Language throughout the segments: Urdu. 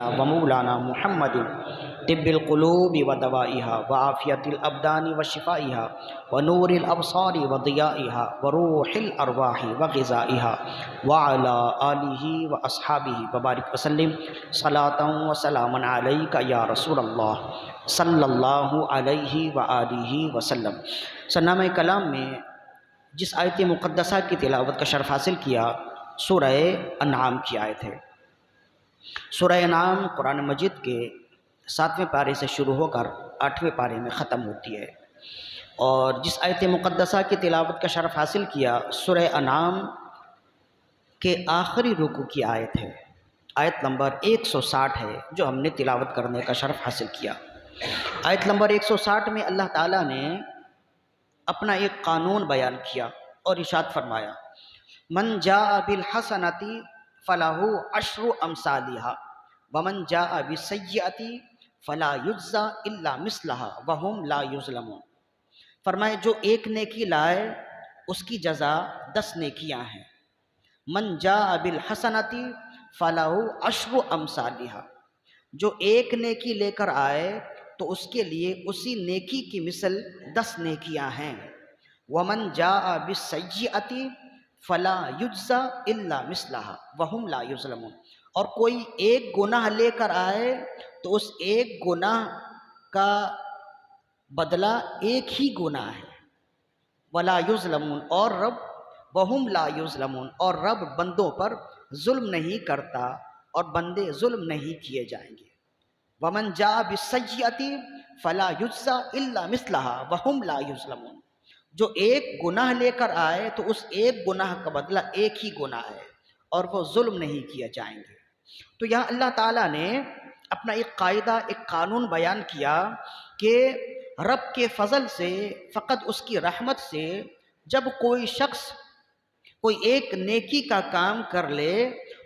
ومولانا محمد طب القلوب ودوائها وعافية الأبدان وشفائها ونور الأبصار وضيائها وروح الأرواح وغذائها وعلى آله وأصحابه وبارك وسلم صلاة وسلاما عليك يا رسول الله صلی اللہ علیہ وآلہ وسلم۔ سنامہ کلام میں جس آیت مقدسہ کی تلاوت کا شرف حاصل کیا سورہ انعام کی آیت ہے۔ سورہ انعام قرآن مجید کے 7ویں پارے سے شروع ہو کر 8ویں پارے میں ختم ہوتی ہے، اور جس آیت مقدسہ کی تلاوت کا شرف حاصل کیا سورہ انعام کے آخری رکوع کی آیت ہے، آیت نمبر 160 ہے جو ہم نے تلاوت کرنے کا شرف حاصل کیا۔ آیت نمبر 160 میں اللہ تعالیٰ نے اپنا ایک قانون بیان کیا اور ارشاد فرمایا، من جاء بالحسنۃ فلہ عشر امثالھا ومن جاء بالسیئۃ فلا یجزی الا مثلھا وہم لا یظلمون۔ فرمائے جو ایک نیکی لائے اس کی جزا 10 نیکیاں ہیں۔ من جاء بالحسنۃ فلہ عشر امثالھا، جو ایک نیکی لے کر آئے تو اس کے لیے اسی نیکی کی مثل 10 نیکیاں ہیں۔ ومن جاء بالسیئۃ فلا یجزی الا مثلھا وہم لا یظلمون، اور کوئی ایک گناہ لے کر آئے تو اس ایک گناہ کا بدلہ ایک ہی گناہ ہے۔ ولا یظلمون، اور رب وہم لا یظلمون، اور رب بندوں پر ظلم نہیں کرتا اور بندے ظلم نہیں کیے جائیں گے۔ ومن جاء بالسیئۃ فلا یجزی الا مثلھا وہم لا یظلمون، جو ایک گناہ لے کر آئے تو اس ایک گناہ کا بدلہ ایک ہی گناہ ہے اور وہ ظلم نہیں کیے جائیں گے۔ تو یہاں اللہ تعالیٰ نے اپنا ایک قاعدہ، ایک قانون بیان کیا کہ رب کے فضل سے، فقط اس کی رحمت سے جب کوئی شخص کوئی ایک نیکی کا کام کر لے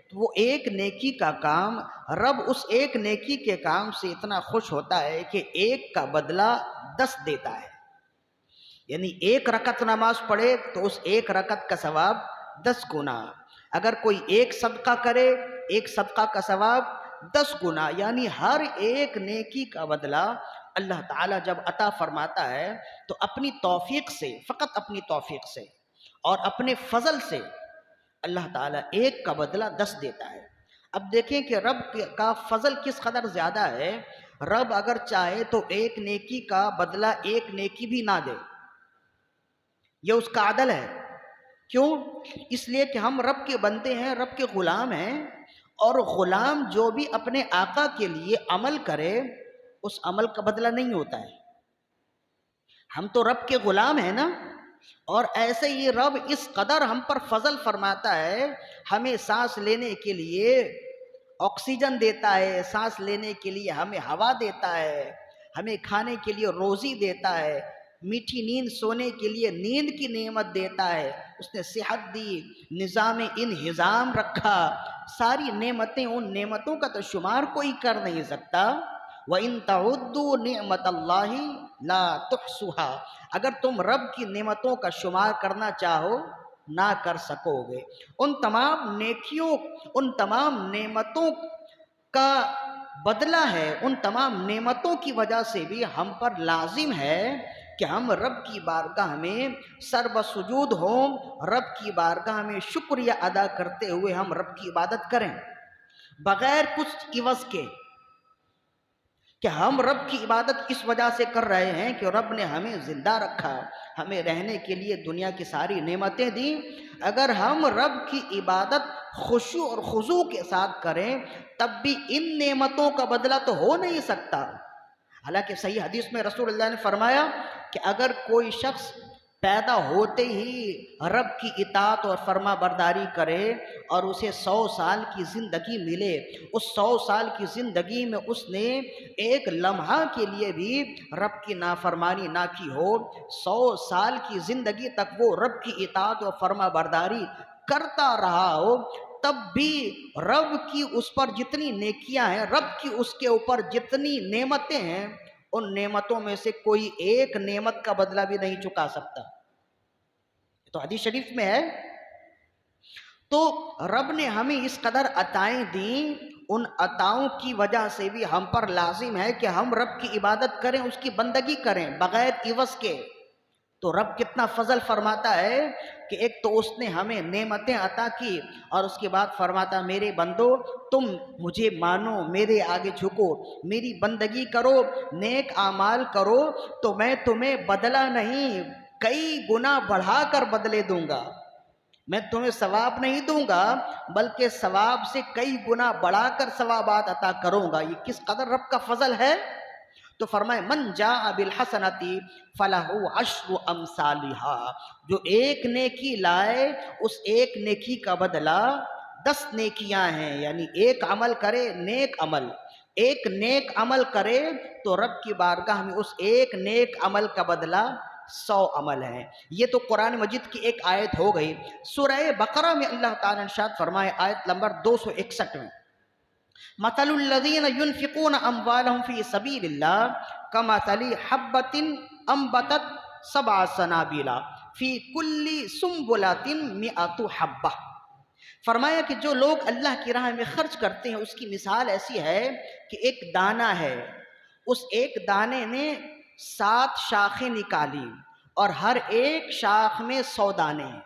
تو وہ ایک نیکی کا کام، رب اس ایک نیکی کے کام سے اتنا خوش ہوتا ہے کہ ایک کا بدلہ 10 دیتا ہے۔ یعنی ایک رکعت نماز پڑھے تو اس ایک رکعت کا ثواب 10 گنا، اگر کوئی ایک صدقہ کرے ایک صدقہ کا ثواب 10 گنا، یعنی ہر ایک نیکی کا بدلہ اللہ تعالیٰ جب عطا فرماتا ہے تو اپنی توفیق سے، فقط اپنی توفیق سے اور اپنے فضل سے اللہ تعالیٰ ایک کا بدلہ 10 دیتا ہے۔ اب دیکھیں کہ رب کا فضل کس قدر زیادہ ہے، رب اگر چاہے تو ایک نیکی کا بدلہ ایک نیکی بھی نہ دے، یہ اس کا عدل ہے۔ کیوں؟ اس لیے کہ ہم رب کے بندے ہیں، رب کے غلام ہیں، اور غلام جو بھی اپنے آقا کے لیے عمل کرے اس عمل کا بدلہ نہیں ہوتا ہے۔ ہم تو رب کے غلام ہیں نا، اور ایسے ہی رب اس قدر ہم پر فضل فرماتا ہے، ہمیں سانس لینے کے لیے آکسیجن دیتا ہے، سانس لینے کے لیے ہمیں ہوا دیتا ہے، ہمیں کھانے کے لیے روزی دیتا ہے، میٹھی نیند سونے کے لیے نیند کی نعمت دیتا ہے، اس نے صحت دی، نظام انہضام رکھا، ساری نعمتیں، ان نعمتوں کا تو شمار کوئی کر نہیں سکتا۔ وَإِن تَعُدُّوا نِعْمَةَ اللَّهِ لَا تُحْصُوهَا، اگر تم رب کی نعمتوں کا شمار کرنا چاہو نہ کر سکو گے۔ ان تمام نیکیوں، ان تمام نعمتوں کا بدلہ ہے، ان تمام نعمتوں کی وجہ سے بھی ہم پر لازم ہے کہ ہم رب کی بارگاہ میں سر بسجود ہوں، رب کی بارگاہ میں شکریہ ادا کرتے ہوئے ہم رب کی عبادت کریں بغیر کچھ عوض کے، کہ ہم رب کی عبادت اس وجہ سے کر رہے ہیں کہ رب نے ہمیں زندہ رکھا، ہمیں رہنے کے لیے دنیا کی ساری نعمتیں دیں۔ اگر ہم رب کی عبادت خشوع اور خضوع کے ساتھ کریں تب بھی ان نعمتوں کا بدلہ تو ہو نہیں سکتا۔ حالانکہ صحیح حدیث میں رسول اللہ نے فرمایا کہ اگر کوئی شخص پیدا ہوتے ہی رب کی اطاعت اور فرما برداری کرے اور اسے 100 سال کی زندگی ملے، اس 100 سال کی زندگی میں اس نے ایک لمحہ کے لیے بھی رب کی نافرمانی نہ کی ہو، 100 سال کی زندگی تک وہ رب کی اطاعت اور فرما برداری کرتا رہا ہو، تب بھی رب کی اس پر جتنی نیکیاں ہیں، رب کی اس کے اوپر جتنی نعمتیں ہیں، ان نعمتوں میں سے کوئی ایک نعمت کا بدلہ بھی نہیں چکا سکتا۔ تو حدیث شریف میں ہے، تو رب نے ہمیں اس قدر عطائیں دیں، ان عطاؤں کی وجہ سے بھی ہم پر لازم ہے کہ ہم رب کی عبادت کریں، اس کی بندگی کریں بغیر عوض کے۔ تو رب کتنا فضل فرماتا ہے کہ ایک تو اس نے ہمیں نعمتیں عطا کی، اور اس کے بعد فرماتا میرے بندو تم مجھے مانو، میرے آگے جھکو، میری بندگی کرو، نیک اعمال کرو، تو میں تمہیں بدلہ نہیں کئی گنا بڑھا کر بدلے دوں گا۔ میں تمہیں ثواب نہیں دوں گا بلکہ ثواب سے کئی گنا بڑھا کر ثوابات عطا کروں گا۔ یہ کس قدر رب کا فضل ہے۔ تو فرمائے من جاء بالحسنتی فلہ عشر امثالہا، جو ایک نیکی لائے اس ایک نیکی کا بدلہ 10 نیکیاں ہیں، یعنی ایک عمل کرے نیک عمل، ایک نیک عمل کرے تو رب کی بارگاہ میں اس ایک نیک عمل کا بدلہ 100 عمل ہے۔ یہ تو قرآن مجید کی ایک آیت ہو گئی۔ سورہ بقرہ میں اللہ تعالیٰ نے ارشاد فرمائے آیت نمبر 261 میں، مثل الذین ينفقون اموالهم فی سبیل اللہ کمثل حبۃ انبتت 7 سنابل فی کل سنبلۃ 100 حبہ۔ فرمایا کہ جو لوگ اللہ کی راہ میں خرچ کرتے ہیں اس کی مثال ایسی ہے کہ ایک دانہ ہے، اس ایک دانے نے 7 شاخیں نکالی اور ہر ایک شاخ میں 100 دانے ہیں۔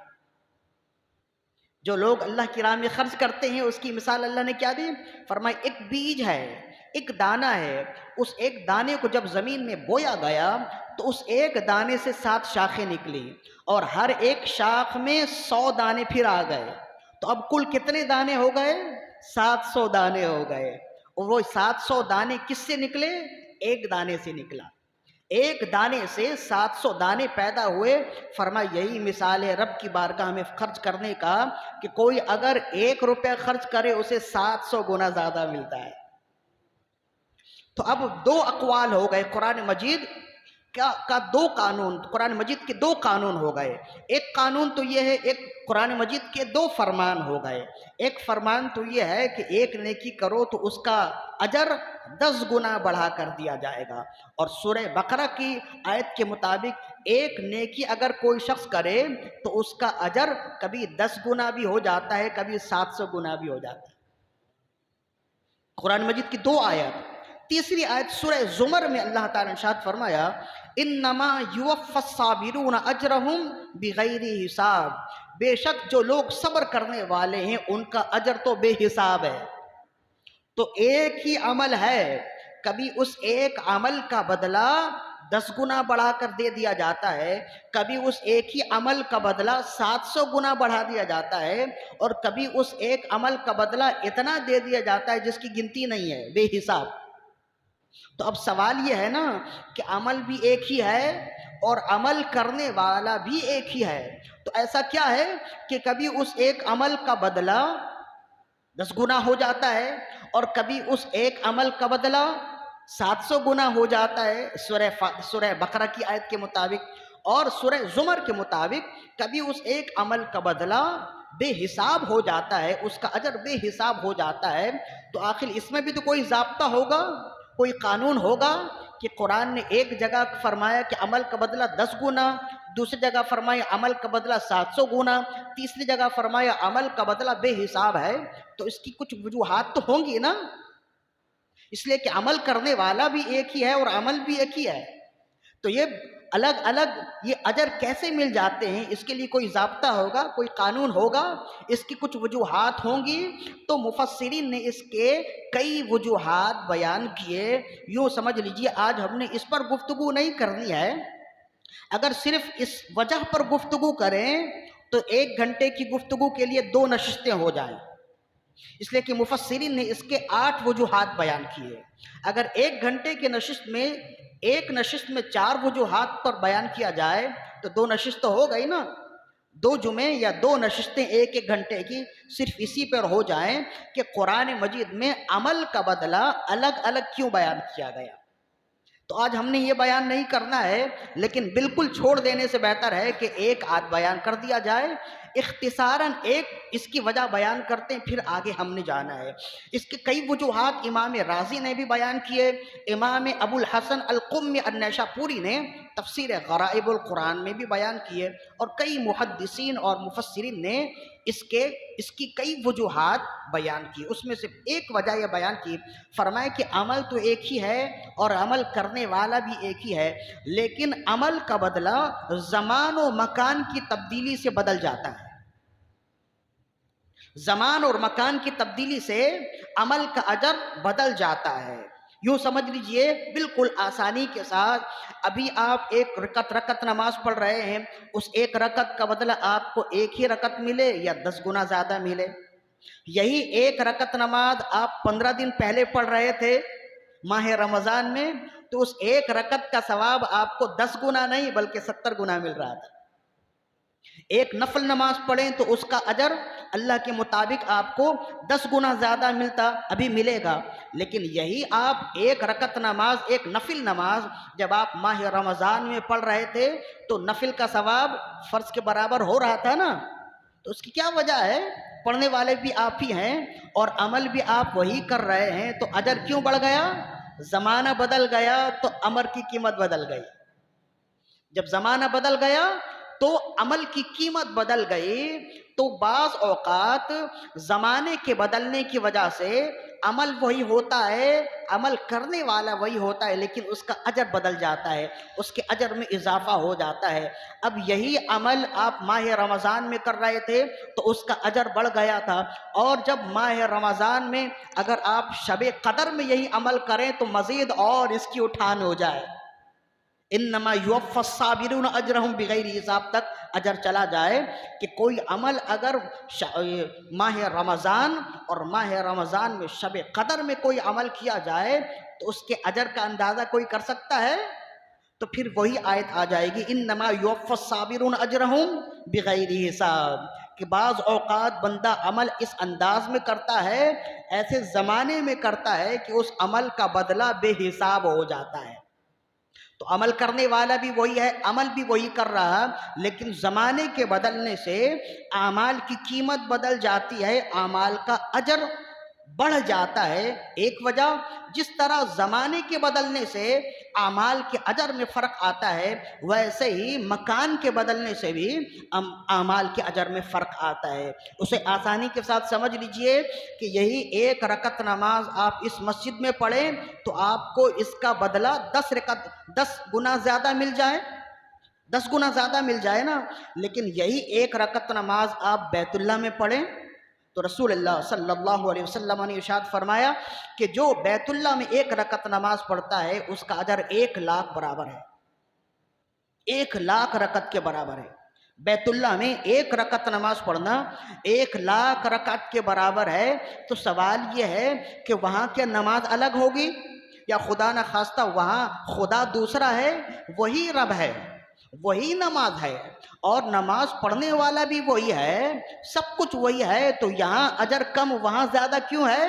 جو لوگ اللہ کی راہ میں خرچ کرتے ہیں اس کی مثال اللہ نے کیا دی؟ فرمایا ایک بیج ہے، ایک دانہ ہے، اس ایک دانے کو جب زمین میں بویا گیا تو اس ایک دانے سے 7 شاخیں نکلی اور ہر ایک شاخ میں 100 دانے پھر آ گئے، تو اب کل کتنے دانے ہو گئے؟ 700 دانے ہو گئے۔ اور وہ 700 دانے کس سے نکلے؟ ایک دانے سے نکلا، ایک دانے سے 700 دانے پیدا ہوئے۔ فرمایا یہی مثال ہے رب کی بارگاہ میں خرچ کرنے کا کہ کوئی اگر 1 روپے خرچ کرے اسے 700 گنا زیادہ ملتا ہے۔ تو اب 2 اقوال ہو گئے قرآن مجید کا 2 قانون، قرآن مجید کے 2 قانون ہو گئے۔ ایک قانون تو یہ ہے، ایک قرآن مجید کے 2 فرمان ہو گئے۔ ایک فرمان تو یہ ہے کہ ایک نیکی کرو تو اس کا اجر 10 گنا بڑھا کر دیا جائے گا، اور سورہ بقرہ کی آیت کے مطابق ایک نیکی اگر کوئی شخص کرے تو اس کا اجر کبھی 10 گنا بھی ہو جاتا ہے، کبھی 700 گنا بھی ہو جاتا ہے۔ قرآن مجید کی 2 آیت۔ تیسری آیت سورہ زمر میں اللہ تعالیٰ نے ارشاد فرمایا انما یوفی الصابرون اجرہم بغیر حساب، بے شک جو لوگ صبر کرنے والے ہیں ان کا اجر تو بے حساب ہے۔ تو ایک ہی عمل ہے، کبھی اس ایک عمل کا بدلہ 10 گنا بڑھا کر دے دیا جاتا ہے، کبھی اس ایک ہی عمل کا بدلہ 700 گنا بڑھا دیا جاتا ہے، اور کبھی اس ایک عمل کا بدلہ اتنا دے دیا جاتا ہے جس کی گنتی نہیں ہے، بے حساب۔ تو اب سوال یہ ہے نا کہ عمل بھی ایک ہی ہے اور عمل کرنے والا بھی ایک ہی ہے، تو ایسا کیا ہے کہ کبھی اس ایک عمل کا بدلہ 10 گنا ہو جاتا ہے اور کبھی اس ایک عمل کا بدلہ 700 گنا ہو جاتا ہے سورہ بقرہ کی آیت کے مطابق، اور سورہ زمر کے مطابق کبھی اس ایک عمل کا بدلہ بے حساب ہو جاتا ہے، اس کا اجر بے حساب ہو جاتا ہے۔ تو آخر اس میں بھی تو کوئی ضابطہ ہوگا، کوئی قانون ہوگا کہ قرآن نے ایک جگہ فرمایا کہ عمل کا بدلہ 10 گنا، دوسری جگہ فرمایا عمل کا بدلہ 700 گنا، تیسری جگہ فرمایا عمل کا بدلہ بے حساب ہے، تو اس کی کچھ وجوہات تو ہوں گی نا، اس لیے کہ عمل کرنے والا بھی ایک ہی ہے اور عمل بھی ایک ہی ہے، تو یہ الگ الگ یہ اجر کیسے مل جاتے ہیں؟ اس کے لیے کوئی ضابطہ ہوگا، کوئی قانون ہوگا، اس کی کچھ وجوہات ہوں گی۔ تو مفسرین نے اس کے کئی وجوہات بیان کیے۔ یوں سمجھ لیجئے آج ہم نے اس پر گفتگو نہیں کرنی ہے، اگر صرف اس وجہ پر گفتگو کریں تو 1 گھنٹے کی گفتگو کے لیے 2 نشستیں ہو جائیں، اس لیے کہ مفسرین نے اس کے 8 وجوہات بیان کیے۔ اگر 1 گھنٹے کے نشست میں ایک نشست میں 4 وجوہات پر بیان کیا جائے تو 2 نشست تو ہو گئی نا، 2 جمعے یا 2 نشستیں 1 گھنٹے کی صرف اسی پر ہو جائیں کہ قرآن مجید میں عمل کا بدلہ الگ الگ کیوں بیان کیا گیا۔ تو آج ہم نے یہ بیان نہیں کرنا ہے، لیکن بالکل چھوڑ دینے سے بہتر ہے کہ ایک آدھ بیان کر دیا جائے۔ اختصاراً ایک اس کی وجہ بیان کرتے ہیں، پھر آگے ہم نے جانا ہے۔ اس کے کئی وجوہات امام رازی نے بھی بیان کیے، امام ابو الحسن القمی النیشاپوری نے تفسیر غرائب القرآن میں بھی بیان کیے، اور کئی محدثین اور مفسرین نے اس کی کئی وجوہات بیان کی۔ اس میں سے ایک وجہ یہ بیان کی، فرمائے کہ عمل تو ایک ہی ہے اور عمل کرنے والا بھی ایک ہی ہے، لیکن عمل کا بدلہ زمان و مکان کی تبدیلی سے بدل جاتا ہے۔ زمان اور مکان کی تبدیلی سے عمل کا اجر بدل جاتا ہے۔ یوں سمجھ لیجئے بالکل آسانی کے ساتھ، ابھی آپ ایک رکعت نماز پڑھ رہے ہیں، اس ایک رکعت کا بدلہ آپ کو ایک ہی رکعت ملے یا 10 گنا زیادہ ملے۔ یہی ایک رکعت نماز آپ 15 دن پہلے پڑھ رہے تھے ماہ رمضان میں، تو اس ایک رکعت کا ثواب آپ کو 10 گنا نہیں بلکہ 70 گنا مل رہا تھا۔ ایک نفل نماز پڑھیں تو اس کا اجر اللہ کے مطابق آپ کو 10 گنا زیادہ ابھی ملے گا، لیکن یہی آپ ایک رکعت نماز، ایک نفل نماز جب آپ ماہ رمضان میں پڑھ رہے تھے تو نفل کا ثواب فرض کے برابر ہو رہا تھا نا، تو اس کی کیا وجہ ہے؟ پڑھنے والے بھی آپ ہی ہیں اور عمل بھی آپ وہی کر رہے ہیں، تو اجر کیوں بڑھ گیا؟ زمانہ بدل گیا تو عمل کی قیمت بدل گئی۔ جب زمانہ بدل گیا تو عمل کی قیمت بدل گئی، تو بعض اوقات زمانے کے بدلنے کی وجہ سے عمل وہی ہوتا ہے، عمل کرنے والا وہی ہوتا ہے، لیکن اس کا اجر بدل جاتا ہے، اس کے اجر میں اضافہ ہو جاتا ہے۔ اب یہی عمل آپ ماہ رمضان میں کر رہے تھے تو اس کا اجر بڑھ گیا تھا، اور جب ماہ رمضان میں اگر آپ شب قدر میں یہی عمل کریں تو مزید اور اس کی اٹھان ہو جائے، انما یوفی الصابرون اجرہم بغیر حساب تک اجر چلا جائے، کہ کوئی عمل اگر ماہ رمضان اور ماہ رمضان میں شب قدر میں کوئی عمل کیا جائے تو اس کے اجر کا اندازہ کوئی کر سکتا ہے؟ تو پھر وہی آیت آ جائے گی، انما یوفی الصابرون اجرہم بغیر حساب، کہ بعض اوقات بندہ عمل اس انداز میں کرتا ہے، ایسے زمانے میں کرتا ہے کہ اس عمل کا بدلہ بے حساب ہو جاتا ہے۔ تو عمل کرنے والا بھی وہی ہے، عمل بھی وہی کر رہا، لیکن زمانے کے بدلنے سے اعمال کی قیمت بدل جاتی ہے، اعمال کا اجر بڑھ جاتا ہے۔ ایک وجہ، جس طرح زمانے کے بدلنے سے اعمال کے اجر میں فرق آتا ہے، ویسے ہی مکان کے بدلنے سے بھی اعمال کے اجر میں فرق آتا ہے۔ اسے آسانی کے ساتھ سمجھ لیجئے کہ یہی ایک رکعت نماز آپ اس مسجد میں پڑھیں تو آپ کو اس کا بدلہ 10 گنا زیادہ مل جائے، 10 گنا زیادہ مل جائے نا، لیکن یہی ایک رکعت نماز آپ بیت اللہ میں پڑھیں تو رسول اللہ صلی اللہ علیہ وسلم نے ارشاد فرمایا کہ جو بیت اللہ میں ایک رکعت نماز پڑھتا ہے اس کا اجر 1,00,000 برابر ہے، 1,00,000 رکعت کے برابر ہے۔ بیت اللہ میں ایک رکعت نماز پڑھنا 1,00,000 رکعت کے برابر ہے، تو سوال یہ ہے کہ وہاں کیا نماز الگ ہوگی، یا خدا نہ خواستہ وہاں خدا دوسرا ہے؟ وہی رب ہے، وہی نماز ہے، اور نماز پڑھنے والا بھی وہی ہے، سب کچھ وہی ہے، تو یہاں اجر کم وہاں زیادہ کیوں ہے؟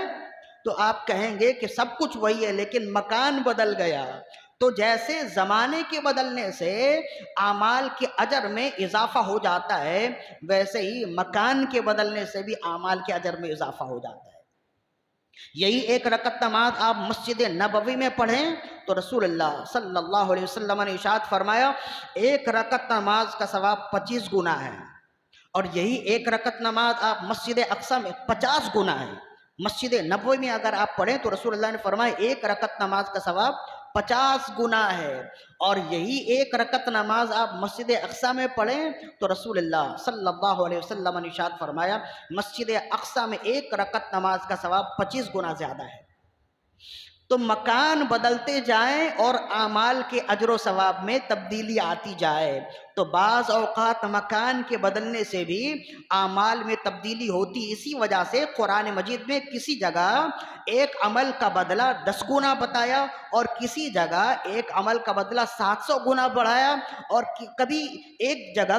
تو آپ کہیں گے کہ سب کچھ وہی ہے لیکن مکان بدل گیا۔ تو جیسے زمانے کے بدلنے سے اعمال کے اجر میں اضافہ ہو جاتا ہے، ویسے ہی مکان کے بدلنے سے بھی اعمال کے اجر میں اضافہ ہو جاتا ہے۔ یہی ایک رکعت نماز آپ مسجد نبوی میں پڑھیں تو رسول اللہ صلی اللہ علیہ وسلم نے ارشاد فرمایا ایک رکعت نماز کا ثواب 25 گنا ہے، اور یہی ایک رکعت نماز آپ مسجد اقصی میں 50 گنا ہے۔ مسجد نبوی میں اگر آپ پڑھیں تو رسول اللہ نے فرمایا ایک رکعت نماز کا ثواب 50 گنا ہے، اور یہی ایک رکعت نماز آپ مسجد اقصی میں پڑھیں تو رسول اللہ صلی اللہ علیہ وسلم نے ارشاد فرمایا مسجد اقصی میں ایک رکعت نماز کا ثواب 25 گنا زیادہ ہے۔ تو مکان بدلتے جائیں اور اعمال کے اجر و ثواب میں تبدیلی آتی جائے، تو بعض اوقات مکان کے بدلنے سے بھی اعمال میں تبدیلی ہوتی۔ اسی وجہ سے قرآن مجید میں کسی جگہ ایک عمل کا بدلہ 10 گنا بتایا، اور کسی جگہ ایک عمل کا بدلہ 700 گنا بڑھایا، اور کبھی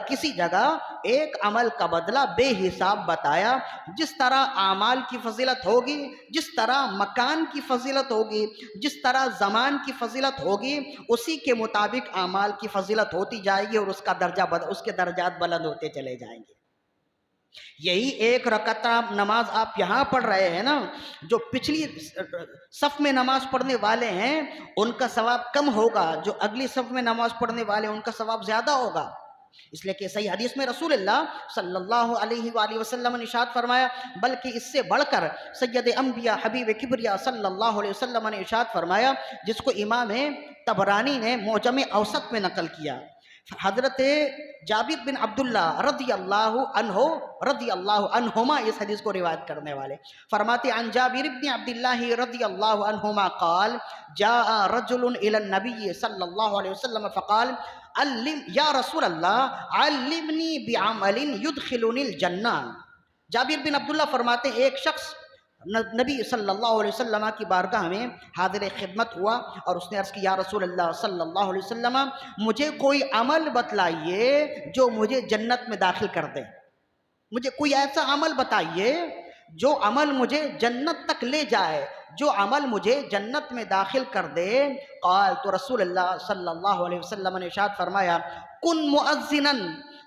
کسی جگہ ایک عمل کا بدلہ بے حساب بتایا۔ جس طرح اعمال کی فضیلت ہوگی، جس طرح مکان کی فضیلت ہوگی، جس طرح زمان کی فضیلت ہوگی، اسی کے مطابق اعمال کی فضیلت ہوتی جائے گی، اور اس کے درجات بلند ہوتے چلے جائیں گے۔ یہی ایک رکعت نماز آپ یہاں پڑھ رہے ہیں نا، جو پچھلی صف میں نماز پڑھنے والے ہیں ان کا ثواب کم ہوگا، جو اگلی صف میں نماز پڑھنے والے ہیں ان کا ثواب زیادہ ہوگا۔ اس لیے کہ صحیح حدیث میں رسول اللہ صلی اللہ علیہ وآلہ وسلم نے ارشاد فرمایا، بلکہ اس سے بڑھ کر سید انبیاء حبیب کبریا صلی اللہ علیہ وسلم نے ارشاد فرمایا، جس کو امام طبرانی نے معجم اوسط میں نقل کیا، حضرت جابر بن عبداللہ رضی اللہ عنہما اس حدیث کو روایت کرنے والے فرماتے، عن جابر بن عبداللہ رضی اللہ عنہما قال جاء رجل الى النبی صلی اللہ علیہ وسلم فقال یا رسول اللہ علمنی بعمل یدخلنی الجنہ۔ جابر بن عبداللہ فرماتے ہیں ایک شخص نبی صلی اللہ علیہ وسلم کی بارگاہ میں حاضر خدمت ہوا اور اس نے عرض کی، یا رسول اللہ صلی اللہ علیہ وسلم مجھے کوئی عمل بتلائیے جو مجھے جنت میں داخل کر دے، مجھے کوئی ایسا عمل بتائیے جو عمل مجھے جنت تک لے جائے، جو عمل مجھے جنت میں داخل کر دے۔ قال تو رسول اللہ صلی اللہ علیہ وسلم نے ارشاد فرمایا، کن مؤذنا،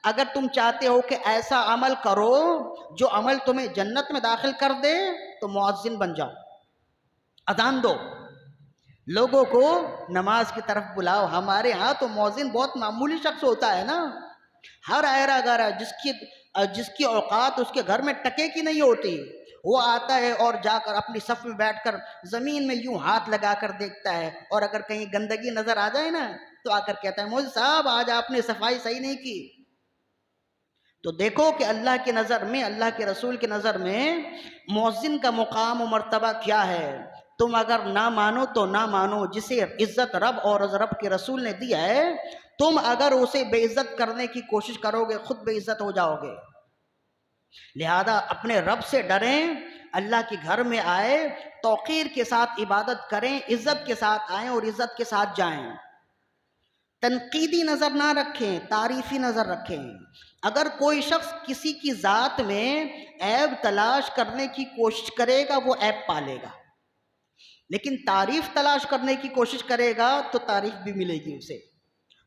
اگر تم چاہتے ہو کہ ایسا عمل کرو جو عمل تمہیں جنت میں داخل کر دے تو مؤذن بن جاؤ، اذان دو، لوگوں کو نماز کی طرف بلاؤ۔ ہمارے ہاں تو مؤذن بہت معمولی شخص ہوتا ہے نا، ہر ایرا گارا جس کی اوقات اس کے گھر میں ٹکے کی نہیں ہوتی، وہ آتا ہے اور جا کر اپنی صف میں بیٹھ کر زمین میں یوں ہاتھ لگا کر دیکھتا ہے، اور اگر کہیں گندگی نظر آ جائے نا تو آ کر کہتا ہے، مولوی صاحب آج آپ نے صفائی صحیح نہیں کی۔ تو دیکھو کہ اللہ کی نظر میں، اللہ کے رسول کی نظر میں مؤذن کا مقام و مرتبہ کیا ہے۔ تم اگر نہ مانو تو نہ مانو، جسے عزت رب اور رب کے رسول نے دیا ہے، تم اگر اسے بے عزت کرنے کی کوشش کرو گے خود بے عزت ہو جاؤ گے۔ لہذا اپنے رب سے ڈریں، اللہ کے گھر میں آئے توقیر کے ساتھ عبادت کریں، عزت کے ساتھ آئیں اور عزت کے ساتھ جائیں، تنقیدی نظر نہ رکھیں، تعریفی نظر رکھیں۔ اگر کوئی شخص کسی کی ذات میں عیب تلاش کرنے کی کوشش کرے گا وہ عیب پالے گا، لیکن تعریف تلاش کرنے کی کوشش کرے گا تو تعریف بھی ملے گی اسے۔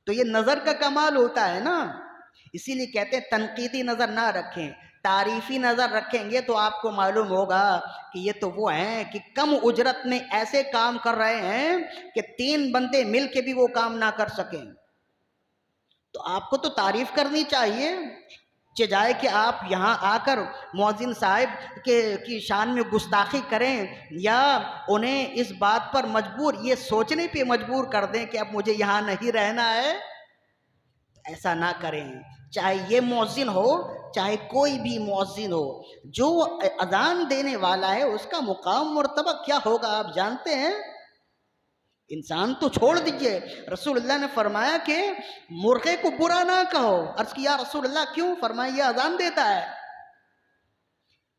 تو یہ نظر کا کمال ہوتا ہے نا، اسی لیے کہتے ہیں تنقیدی نظر نہ رکھیں، تعریفی نظر رکھیں گے تو آپ کو معلوم ہوگا کہ یہ تو وہ ہیں کہ کم اجرت میں ایسے کام کر رہے ہیں کہ 3 بندے مل کے بھی وہ کام نہ کر سکیں۔ تو آپ کو تو تعریف کرنی چاہیے، جائے کہ آپ یہاں آ کر مؤذن صاحب کی شان میں گستاخی کریں یا انہیں اس بات پر یہ سوچنے پہ مجبور کر دیں کہ اب مجھے یہاں نہیں رہنا ہے، ایسا نہ کریں۔ چاہے یہ مؤذن ہو چاہے کوئی بھی مؤذن ہو، جو اذان دینے والا ہے اس کا مقام مرتبہ کیا ہوگا آپ جانتے ہیں؟ انسان تو چھوڑ دیجئے، رسول اللہ نے فرمایا کہ مرغے کو برا نہ کہو۔ عرض کیا رسول اللہ کیوں؟ فرمایا یہ اذان دیتا ہے۔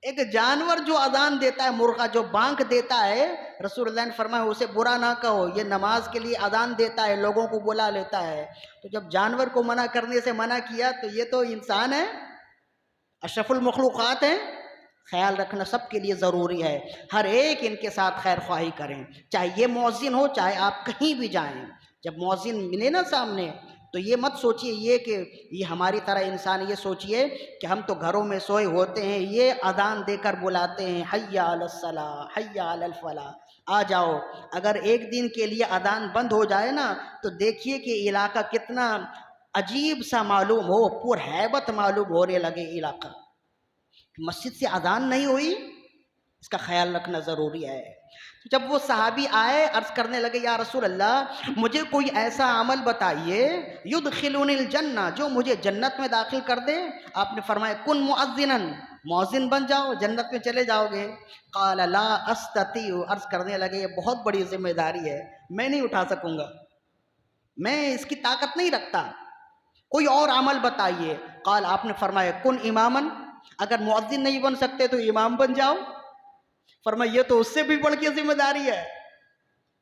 ایک جانور جو اذان دیتا ہے، مرغا جو بانک دیتا ہے، رسول اللہ نے فرمایا اسے برا نہ کہو، یہ نماز کے لیے اذان دیتا ہے، لوگوں کو بلا لیتا ہے۔ تو جب جانور کو منع کرنے سے منع کیا تو یہ تو انسان ہے، اشرف المخلوقات ہیں۔ خیال رکھنا سب کے لیے ضروری ہے، ہر ایک ان کے ساتھ خیر خواہی کریں، چاہے یہ مؤذن ہو چاہے آپ کہیں بھی جائیں۔ جب مؤذن ملے نا سامنے تو یہ مت سوچئے یہ کہ یہ ہماری طرح انسان، یہ سوچئے کہ ہم تو گھروں میں سوئے ہوتے ہیں، یہ اذان دے کر بلاتے ہیں، حی علی الصلاۃ حی علی الفلاح، آ جاؤ۔ اگر ایک دن کے لیے اذان بند ہو جائے نا تو دیکھیے کہ علاقہ کتنا عجیب سا معلوم ہو، پر ہیبت معلوم ہونے لگے علاقہ۔ مسجد سے اذان نہیں ہوئی، اس کا خیال رکھنا ضروری ہے۔ جب وہ صحابی آئے عرض کرنے لگے، یا رسول اللہ مجھے کوئی ایسا عمل بتائیے یدخلنی الجنہ جو مجھے جنت میں داخل کر دے۔ آپ نے فرمایا کن مؤذنا، مؤذن بن جاؤ، جنت میں چلے جاؤ گے۔ قال لا استطیع، عرض کرنے لگے یہ بہت بڑی ذمہ داری ہے، میں نہیں اٹھا سکوں گا، میں اس کی طاقت نہیں رکھتا، کوئی اور عمل بتائیے۔ قال آپ نے فرمایا کن اماما، اگر مؤذن نہیں بن سکتے تو امام بن جاؤ۔ فرمایا یہ تو اس سے بھی بڑھ کے ذمہ داری ہے،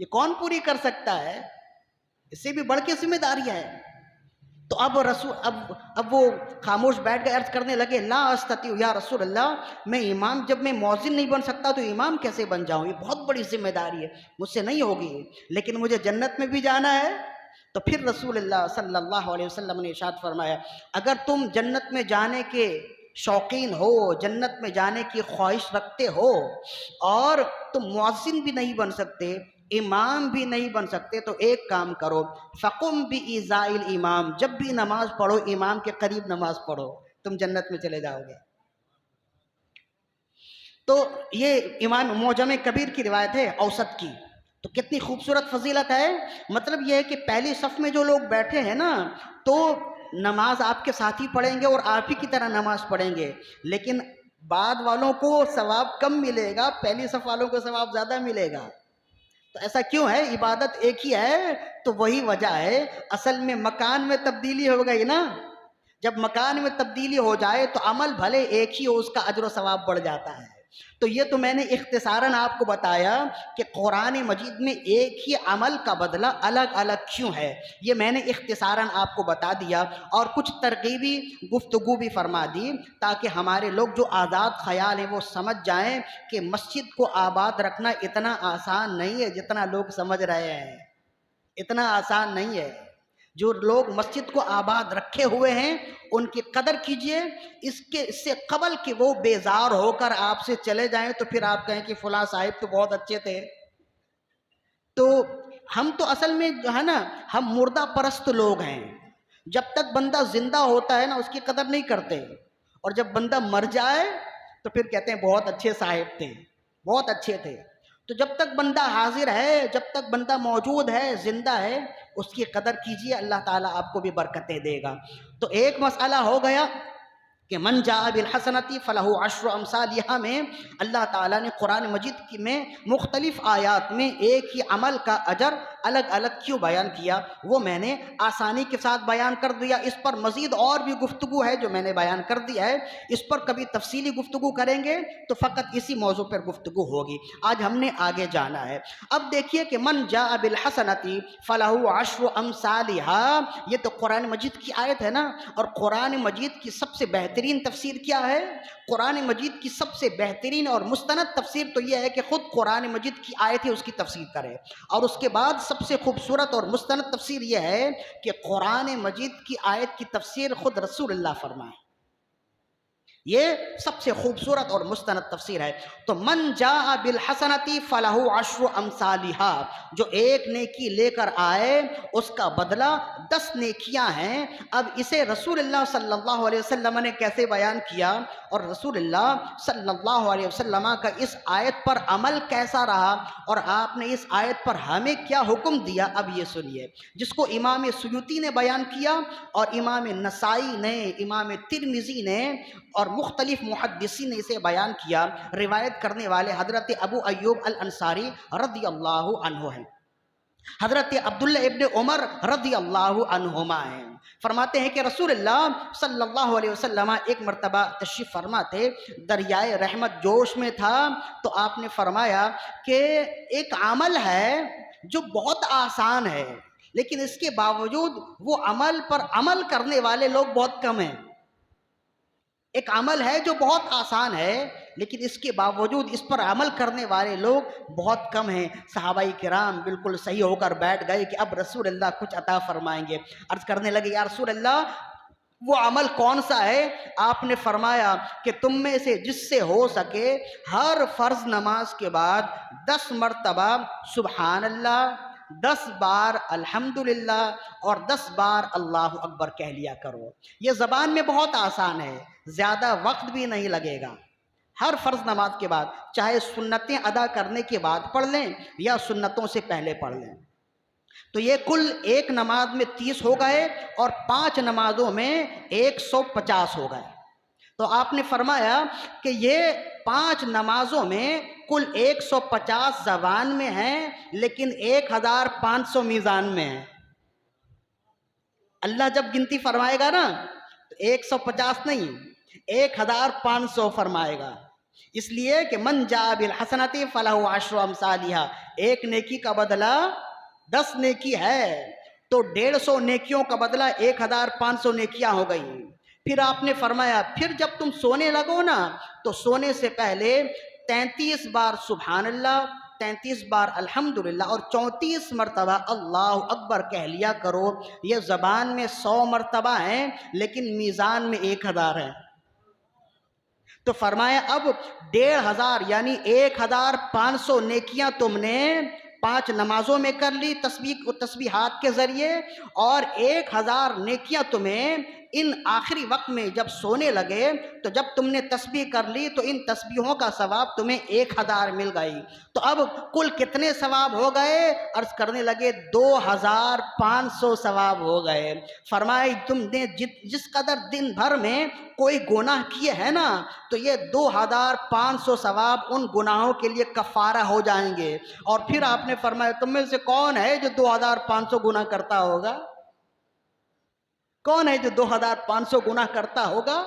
یہ کون پوری کر سکتا ہے، اس سے بھی بڑھ کے ذمہ داری ہے۔ تو اب وہ خاموش بیٹھ گئے، عرض کرنے لگے لا استطیع یا رسول اللہ، میں امام، جب میں مؤذن نہیں بن سکتا تو امام کیسے بن جاؤں، یہ بہت بڑی ذمہ داری ہے، مجھ سے نہیں ہوگی، لیکن مجھے جنت میں بھی جانا ہے۔ تو پھر رسول اللہ صلی اللہ علیہ وسلم نے ارشاد فرمایا، اگر تم جنت میں جانے کے شوقین ہو، جنت میں جانے کی خواہش رکھتے ہو، اور تم مؤذن بھی نہیں بن سکتے، امام بھی نہیں بن سکتے، تو ایک کام کرو، فقم بإیذاء الامام، جب بھی نماز پڑھو امام کے قریب نماز پڑھو، تم جنت میں چلے جاؤ گے۔ تو یہ امام معجم کبیر کی روایت ہے اوسط کی۔ تو کتنی خوبصورت فضیلت ہے، مطلب یہ ہے کہ پہلی صف میں جو لوگ بیٹھے ہیں نا، تو نماز آپ کے ساتھی پڑھیں گے اور آپ ہی کی طرح نماز پڑھیں گے، لیکن بعد والوں کو ثواب کم ملے گا، پہلی صف والوں کو ثواب زیادہ ملے گا۔ تو ایسا کیوں ہے؟ عبادت ایک ہی ہے، تو وہی وجہ ہے، اصل میں مکان میں تبدیلی ہو گئی نا، جب مکان میں تبدیلی ہو جائے تو عمل بھلے ایک ہی ہو، اس کا اجر و ثواب بڑھ جاتا ہے۔ تو یہ تو میں نے اختصاراً آپ کو بتایا کہ قرآن مجید میں ایک ہی عمل کا بدلہ الگ الگ کیوں ہے، یہ میں نے اختصاراً آپ کو بتا دیا، اور کچھ ترغیبی گفتگو بھی فرما دی تاکہ ہمارے لوگ جو آزاد خیال ہیں وہ سمجھ جائیں کہ مسجد کو آباد رکھنا اتنا آسان نہیں ہے جتنا لوگ سمجھ رہے ہیں، اتنا آسان نہیں ہے۔ جو لوگ مسجد کو آباد رکھے ہوئے ہیں ان کی قدر کیجئے، اس سے قبل کہ وہ بیزار ہو کر آپ سے چلے جائیں تو پھر آپ کہیں کہ فلاں صاحب تو بہت اچھے تھے۔ تو ہم تو اصل میں جو ہے نا، ہم مردہ پرست لوگ ہیں، جب تک بندہ زندہ ہوتا ہے نا اس کی قدر نہیں کرتے، اور جب بندہ مر جائے تو پھر کہتے ہیں بہت اچھے صاحب تھے، بہت اچھے تھے۔ تو جب تک بندہ حاضر ہے، جب تک بندہ موجود ہے، زندہ ہے، اس کی قدر کیجئے، اللہ تعالیٰ آپ کو بھی برکتیں دے گا۔ تو ایک مسئلہ ہو گیا کہ من جاء بالحسنۃ فلہ عشر امثالھا میں اللہ تعالیٰ نے قرآن مجید میں مختلف آیات میں ایک ہی عمل کا اجر الگ الگ کیوں بیان کیا، وہ میں نے آسانی کے ساتھ بیان کر دیا۔ اس پر مزید اور بھی گفتگو ہے جو میں نے بیان کر دیا ہے، اس پر کبھی تفصیلی گفتگو کریں گے تو فقط اسی موضوع پر گفتگو ہوگی، آج ہم نے آگے جانا ہے۔ اب دیکھیے کہ من جاء بالحسنۃ فلہ عشر امثالھا، یہ تو قرآن مجید کی آیت ہے نا، اور قرآن مجید کی سب سے بہترین تفسیر کیا ہے؟ قرآن مجید کی سب سے بہترین اور مستند تفسیر تو یہ ہے کہ خود قرآن مجید کی آیت ہے اس کی تفسیر کرے، اور اس کے بعد سب سے خوبصورت اور مستند تفسیر یہ ہے کہ قرآن مجید کی آیت کی تفسیر خود رسول اللہ فرمائے، یہ سب سے خوبصورت اور مستند تفسیر ہے۔ تو من جاء بالحسنۃ فلہ عشر امثالھا، جو ایک نیکی لے کر آئے اس کا بدلہ 10 نیکیاں ہیں۔ اب اسے رسول اللہ صلی اللہ علیہ وسلم نے کیسے بیان کیا، اور رسول اللہ صلی اللہ علیہ وسلم کا اس آیت پر عمل کیسا رہا، اور آپ نے اس آیت پر ہمیں کیا حکم دیا، اب یہ سنیے، جس کو امام سیوطی نے بیان کیا، اور امام نسائی نے، امام ترمذی نے، اور مختلف محدثین نے اسے بیان کیا۔ روایت کرنے والے حضرت ابو ایوب الانصاری رضی اللہ عنہ ہیں، حضرت عبداللہ ابن عمر رضی اللہ عنہما ہیں۔ فرماتے ہیں کہ رسول اللہ صلی اللہ علیہ وسلم ایک مرتبہ تشریف فرما تھے، دریائے رحمت جوش میں تھا، تو آپ نے فرمایا کہ ایک عمل ہے جو بہت آسان ہے، لیکن اس کے باوجود وہ عمل پر عمل کرنے والے لوگ بہت کم ہیں۔ ایک عمل ہے جو بہت آسان ہے، لیکن اس کے باوجود اس پر عمل کرنے والے لوگ بہت کم ہیں۔ صحابہ کرام بالکل صحیح ہو کر بیٹھ گئے کہ اب رسول اللہ کچھ عطا فرمائیں گے۔ عرض کرنے لگے یا رسول اللہ وہ عمل کون سا ہے؟ آپ نے فرمایا کہ تم میں سے جس سے ہو سکے ہر فرض نماز کے بعد 10 مرتبہ سبحان اللہ، 10 بار الحمدللہ، اور 10 بار اللہ اکبر کہہ لیا کرو۔ یہ زبان میں بہت آسان ہے، زیادہ وقت بھی نہیں لگے گا۔ ہر فرض نماز کے بعد، چاہے سنتیں ادا کرنے کے بعد پڑھ لیں یا سنتوں سے پہلے پڑھ لیں، تو یہ کل ایک نماز میں 30 ہو گئے، اور 5 نمازوں میں 150 ہو گئے۔ تو آپ نے فرمایا کہ یہ 5 نمازوں میں کل 150 زبان میں ہیں، لیکن 1500 میزان میں ہیں۔ اللہ جب گنتی فرمائے گا نا تو 150 نہیں، 1500 فرمائے گا، اس لیے کہ من جاء بالحسنۃ فلہ عشر امثالھا، ایک نیکی کا بدلہ 10 نیکی ہے، تو 150 نیکیوں کا بدلہ 1500 نیکیاں ہو گئی۔ پھر آپ نے فرمایا پھر جب تم سونے لگو نا تو سونے سے پہلے 33 بار سبحان اللہ، 33 بار الحمدللہ، اور 34 مرتبہ اللہ اکبر کہہ لیا کرو۔ یہ زبان میں 100 مرتبہ ہیں، لیکن میزان میں 1000 ہے۔ تو فرمایا اب 1500 یعنی 1500 نیکیاں تم نے 5 نمازوں میں کر لی تسبیحات کے ذریعے، اور 1000 نیکیاں تمہیں ان آخری وقت میں جب سونے لگے تو جب تم نے تسبیح کر لی تو ان تسبیحوں کا ثواب تمہیں 1000 مل گئی۔ تو اب کل کتنے ثواب ہو گئے؟ عرض کرنے لگے 2500 ثواب ہو گئے۔ فرمائے تم نے جس قدر دن بھر میں کوئی گناہ کیے ہیں نا، تو یہ 2500 ثواب ان گناہوں کے لیے کفارہ ہو جائیں گے۔ اور پھر آپ نے فرمایا تم میں سے کون ہے جو 2500 گناہ کرتا ہوگا؟ کون ہے جو 2500 گناہ کرتا ہوگا؟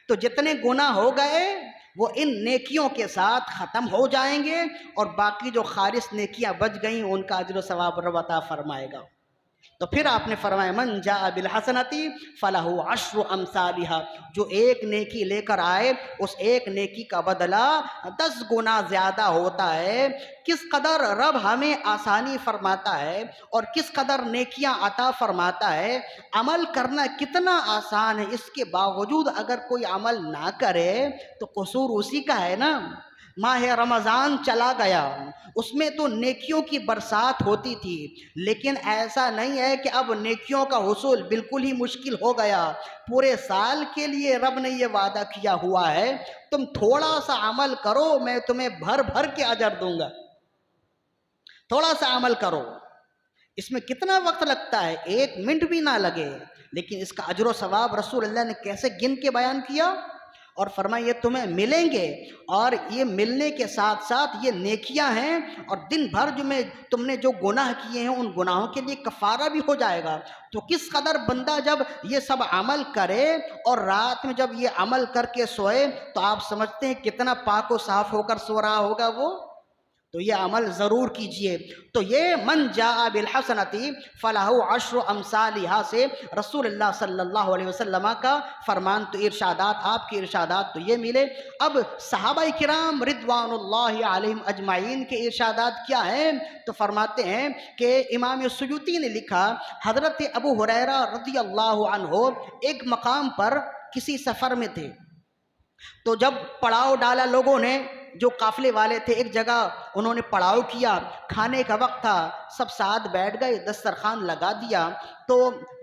تو جتنے گناہ ہو گئے وہ ان نیکیوں کے ساتھ ختم ہو جائیں گے، اور باقی جو خالص نیکیاں بچ گئیں ان کا اجر و ثواب رب عطا فرمائے گا۔ تو پھر آپ نے فرمایا من جاء بالحسنتی فلہ عشر امثالھا، جو ایک نیکی لے کر آئے اس ایک نیکی کا بدلہ 10 گنا زیادہ ہوتا ہے۔ کس قدر رب ہمیں آسانی فرماتا ہے اور کس قدر نیکیاں عطا فرماتا ہے، عمل کرنا کتنا آسان ہے، اس کے باوجود اگر کوئی عمل نہ کرے تو قصور اسی کا ہے نا۔ ماہ رمضان چلا گیا، اس میں تو نیکیوں کی برسات ہوتی تھی، لیکن ایسا نہیں ہے کہ اب نیکیوں کا حصول بالکل ہی مشکل ہو گیا۔ پورے سال کے لیے رب نے یہ وعدہ کیا ہوا ہے تم تھوڑا سا عمل کرو میں تمہیں بھر بھر کے اجر دوں گا۔ تھوڑا سا عمل کرو، اس میں کتنا وقت لگتا ہے، 1 منٹ بھی نہ لگے، لیکن اس کا اجر و ثواب رسول اللہ نے کیسے گن کے بیان کیا، اور فرمایا یہ تمہیں ملیں گے، اور یہ ملنے کے ساتھ ساتھ یہ نیکیاں ہیں، اور دن بھر تم نے جو گناہ کیے ہیں ان گناہوں کے لیے کفارہ بھی ہو جائے گا۔ تو کس قدر بندہ جب یہ سب عمل کرے اور رات میں جب یہ عمل کر کے سوئے تو آپ سمجھتے ہیں کتنا پاک و صاف ہو کر سو رہا ہوگا وہ؟ تو یہ عمل ضرور کیجئے۔ تو یہ من جاء بالحسنتی فلہ عشر امثالھا سے رسول اللہ صلی اللہ علیہ وسلم کا فرمان، تو ارشادات، آپ کے ارشادات تو یہ ملے۔ اب صحابہ کرام رضوان اللہ علیہم اجمعین کے ارشادات کیا ہیں؟ تو فرماتے ہیں کہ امام سیوطی نے لکھا، حضرت ابو ہریرہ رضی اللہ عنہ ایک مقام پر کسی سفر میں تھے، تو جب پڑاؤ ڈالا لوگوں نے، جو قافلے والے تھے ایک جگہ انہوں نے پڑاؤ کیا، کھانے کا وقت تھا، سب ساتھ بیٹھ گئے، دسترخوان لگا دیا، تو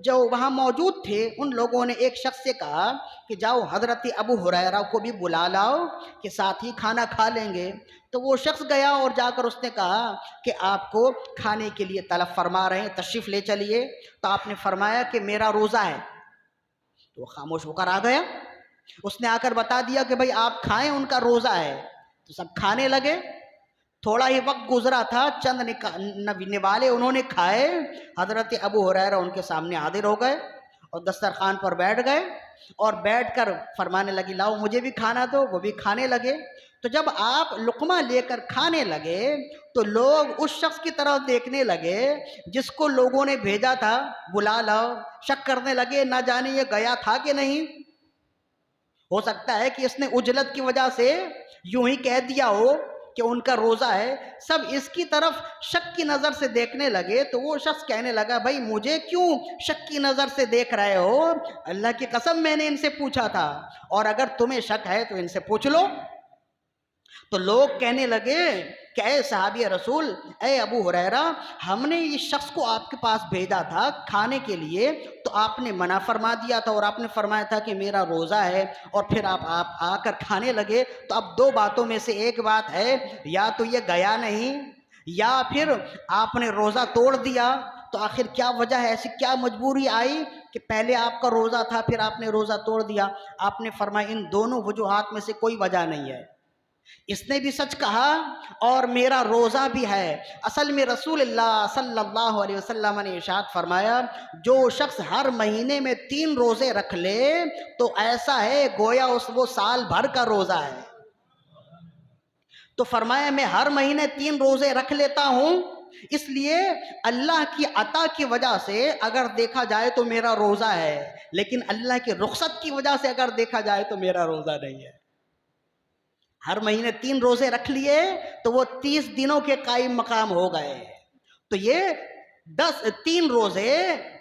جو وہاں موجود تھے ان لوگوں نے ایک شخص سے کہا کہ جاؤ حضرت ابو ہریرہ کو بھی بلا لاؤ کہ ساتھ ہی کھانا کھا لیں گے۔ تو وہ شخص گیا اور جا کر اس نے کہا کہ آپ کو کھانے کے لیے طلب فرما رہے ہیں، تشریف لے چلیے۔ تو آپ نے فرمایا کہ میرا روزہ ہے، تو وہ خاموش ہو کر آ گیا۔ اس نے آ کر بتا دیا کہ بھائی آپ کھائیں، ان کا روزہ ہے، تو سب کھانے لگے۔ تھوڑا ہی وقت گزرا تھا، چند نوالے انہوں نے کھائے، حضرت ابو ہریرہ ان کے سامنے حاضر ہو گئے اور دسترخوان پر بیٹھ گئے، اور بیٹھ کر فرمانے لگی لاؤ مجھے بھی کھانا دو، وہ بھی کھانے لگے۔ تو جب آپ لقمہ لے کر کھانے لگے تو لوگ اس شخص کی طرف دیکھنے لگے جس کو لوگوں نے بھیجا تھا بلا لاؤ، شک کرنے لگے نہ جانے یہ گیا تھا کہ نہیں، ہو سکتا ہے کہ اس نے عجلت کی وجہ سے یوں ہی کہہ دیا ہو کہ ان کا روزہ ہے۔ سب اس کی طرف شک کی نظر سے دیکھنے لگے، تو وہ شخص کہنے لگا بھائی مجھے کیوں شک کی نظر سے دیکھ رہے ہو، اللہ کی قسم میں نے ان سے پوچھا تھا، اور اگر تمہیں شک ہے تو ان سے پوچھ لو۔ تو لوگ کہنے لگے کہ اے صحابی رسول، اے ابو ہریرہ، ہم نے اس شخص کو آپ کے پاس بھیجا تھا کھانے کے لیے، تو آپ نے منع فرما دیا تھا اور آپ نے فرمایا تھا کہ میرا روزہ ہے، اور پھر آپ آ کر کھانے لگے۔ تو اب 2 باتوں میں سے ایک بات ہے، یا تو یہ گیا نہیں یا پھر آپ نے روزہ توڑ دیا۔ تو آخر کیا وجہ ہے، ایسی کیا مجبوری آئی کہ پہلے آپ کا روزہ تھا پھر آپ نے روزہ توڑ دیا؟ آپ نے فرمایا ان دونوں وجوہات میں سے کوئی وجہ نہیں ہے، اس نے بھی سچ کہا اور میرا روزہ بھی ہے۔ اصل میں رسول اللہ صلی اللہ علیہ وسلم نے ارشاد فرمایا جو شخص ہر مہینے میں 3 روزے رکھ لے تو ایسا ہے گویا وہ سال بھر کا روزہ ہے۔ تو فرمایا میں ہر مہینے 3 روزے رکھ لیتا ہوں، اس لیے اللہ کی عطا کی وجہ سے اگر دیکھا جائے تو میرا روزہ ہے، لیکن اللہ کی رخصت کی وجہ سے اگر دیکھا جائے تو میرا روزہ نہیں ہے۔ ہر مہینے 3 روزے رکھ لیے تو وہ 30 دنوں کے قائم مقام ہو گئے، تو یہ 3 روزے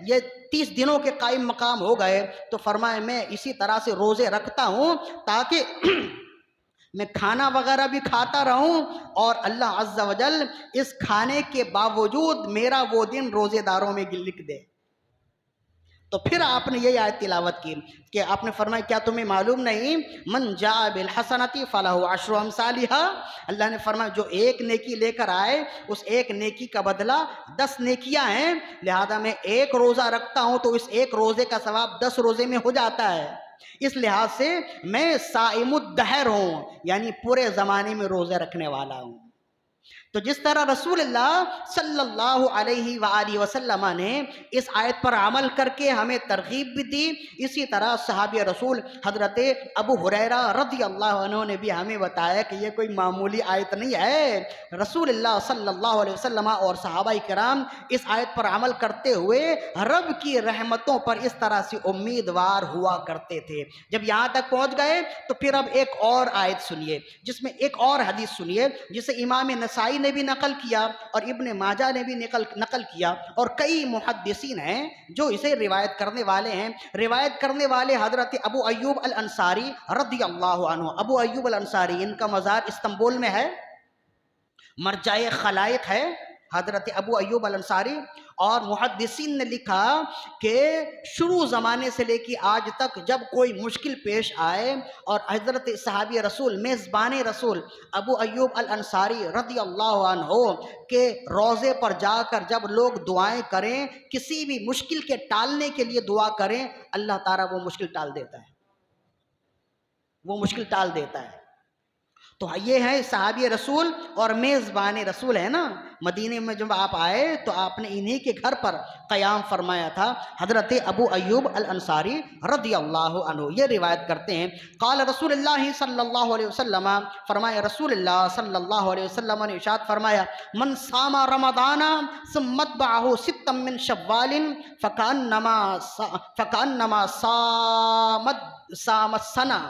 یہ 30 دنوں کے قائم مقام ہو گئے۔ تو فرمایا میں اسی طرح سے روزے رکھتا ہوں تاکہ میں کھانا وغیرہ بھی کھاتا رہوں اور اللہ عز و جل اس کھانے کے باوجود میرا وہ دن روزے داروں میں لکھ دے۔ تو پھر آپ نے یہ آیت تلاوت کی کہ آپ نے فرمایا کیا تمہیں معلوم نہیں من جاء بالحسنۃ فلہ عشر امثالھا، اللہ نے فرمایا جو ایک نیکی لے کر آئے اس ایک نیکی کا بدلہ 10 نیکیاں ہیں، لہذا میں ایک روزہ رکھتا ہوں تو اس ایک روزے کا ثواب 10 روزے میں ہو جاتا ہے۔ اس لحاظ سے میں صائم الدہر ہوں، یعنی پورے زمانے میں روزے رکھنے والا ہوں۔ تو جس طرح رسول اللہ صلی اللہ علیہ وآلہ وسلم نے اس آیت پر عمل کر کے ہمیں ترغیب بھی دی، اسی طرح صحابی رسول حضرت ابو ہریرہ رضی اللہ عنہ نے بھی ہمیں بتایا کہ یہ کوئی معمولی آیت نہیں ہے۔ رسول اللہ صلی اللہ علیہ وسلم اور صحابہ کرام اس آیت پر عمل کرتے ہوئے رب کی رحمتوں پر اس طرح سے امیدوار ہوا کرتے تھے۔ جب یہاں تک پہنچ گئے تو پھر اب ایک اور آیت سنیے، جس میں ایک اور حدیث سنیے جسے امام نسائی نے بھی نقل کیا اور ابن ماجہ نے بھی نقل کیا، اور کئی محدثین ہیں جو اسے روایت کرنے والے ہیں۔ روایت کرنے والے حضرت ابو ایوب الانصاری رضی اللہ عنہ۔ ابو ایوب الانصاری، ان کا مزار استنبول میں ہے، مرجع خلائق ہے حضرت ابو ایوب الانصاری، اور محدثین نے لکھا کہ شروع زمانے سے لے کے آج تک جب کوئی مشکل پیش آئے اور حضرت صحابی رسول میزبان رسول ابو ایوب الانصاری رضی اللہ عنہ کے روضے پر جا کر جب لوگ دعائیں کریں، کسی بھی مشکل کے ٹالنے کے لیے دعا کریں، اللہ تعالیٰ وہ مشکل ٹال دیتا ہے، وہ مشکل ٹال دیتا ہے۔ تو یہ ہے صحابی رسول اور میزبان رسول ہے نا۔ مدینے میں جب آپ آئے تو آپ نے انہی کے گھر پر قیام فرمایا تھا۔ حضرت ابو ایوب الانصاری رضی اللہ عنہ یہ روایت کرتے ہیں، قال رسول اللہ صلی اللہ علیہ وسلم، فرمایا رسول اللہ صلی اللہ علیہ وسلم نے ارشاد فرمایا، من صام رمضان ثم اتبعہ ستا من شوال فکانما صام السنہ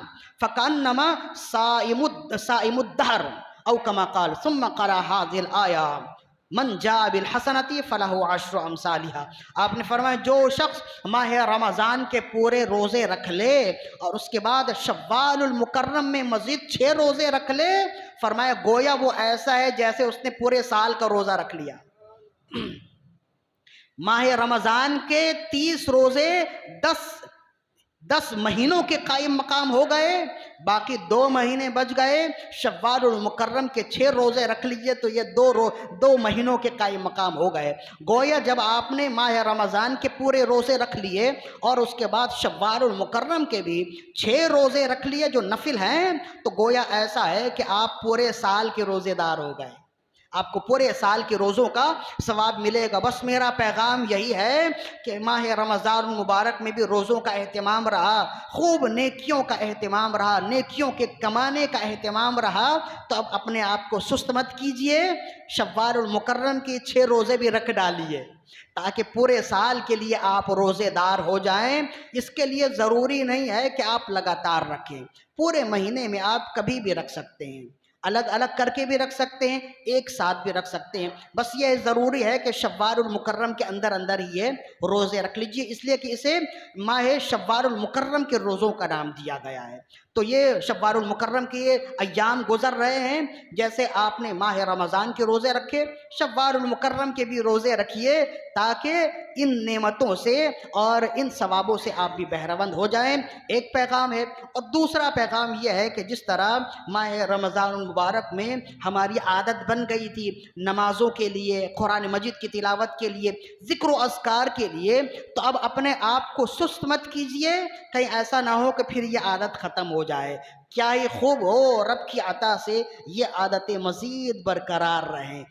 فکانما صائم الدہر او کما قال ثم قرأ هذه الآیہ من جاء بالحسنۃ فلہ عشر امثالھا۔ آپ نے فرمایا جو شخص ماہ رمضان کے پورے روزے رکھ لے اور اس کے بعد شوال المکرم میں مزید 6 روزے رکھ لے، فرمایا گویا وہ ایسا ہے جیسے اس نے پورے سال کا روزہ رکھ لیا۔ ماہ رمضان کے 30 روزے 10 مہینوں کے قائم مقام ہو گئے، باقی 2 مہینے بچ گئے۔ شوال المکرم کے 6 روزے رکھ لیجئے تو یہ 2 مہینوں کے قائم مقام ہو گئے۔ گویا جب آپ نے ماہ رمضان کے پورے روزے رکھ لیے اور اس کے بعد شوال المکرم کے بھی 6 روزے رکھ لیے جو نفل ہیں، تو گویا ایسا ہے کہ آپ پورے سال کے روزے دار ہو گئے، آپ کو پورے سال کے روزوں کا ثواب ملے گا۔ بس میرا پیغام یہی ہے کہ ماہ رمضان المبارک میں بھی روزوں کا اہتمام رہا، خوب نیکیوں کا اہتمام رہا، نیکیوں کے کمانے کا اہتمام رہا، تو اب اپنے آپ کو سست مت کیجئے، شوال المکرم کی 6 روزے بھی رکھ ڈالیے تاکہ پورے سال کے لیے آپ روزے دار ہو جائیں۔ اس کے لیے ضروری نہیں ہے کہ آپ لگاتار رکھیں، پورے مہینے میں آپ کبھی بھی رکھ سکتے ہیں، الگ الگ کر کے بھی رکھ سکتے ہیں، ایک ساتھ بھی رکھ سکتے ہیں، بس یہ ضروری ہے کہ شوال المکرم کے اندر ہی یہ روزے رکھ لیجئے، اس لیے کہ اسے ماہ شوال المکرم کے روزوں کا نام دیا گیا ہے۔ تو یہ شوال المکرم کے یہ ایام گزر رہے ہیں، جیسے آپ نے ماہ رمضان کے روزے رکھے، شوال المکرم کے بھی روزے رکھیے تاکہ ان نعمتوں سے اور ان ثوابوں سے آپ بھی بہرہمند ہو جائیں۔ ایک پیغام ہے، اور دوسرا پیغام یہ ہے کہ جس طرح ماہ رمضان المبارک میں ہماری عادت بن گئی تھی نمازوں کے لیے، قرآن مجید کی تلاوت کے لیے، ذکر و اذکار کے لیے، تو اب اپنے آپ کو سست مت کیجئے، کہیں ایسا نہ ہو کہ پھر یہ عادت ختم ہو جائے۔ کیا ہی خوب ہو رب کی عطا سے یہ عادتیں مزید برقرار رہیں۔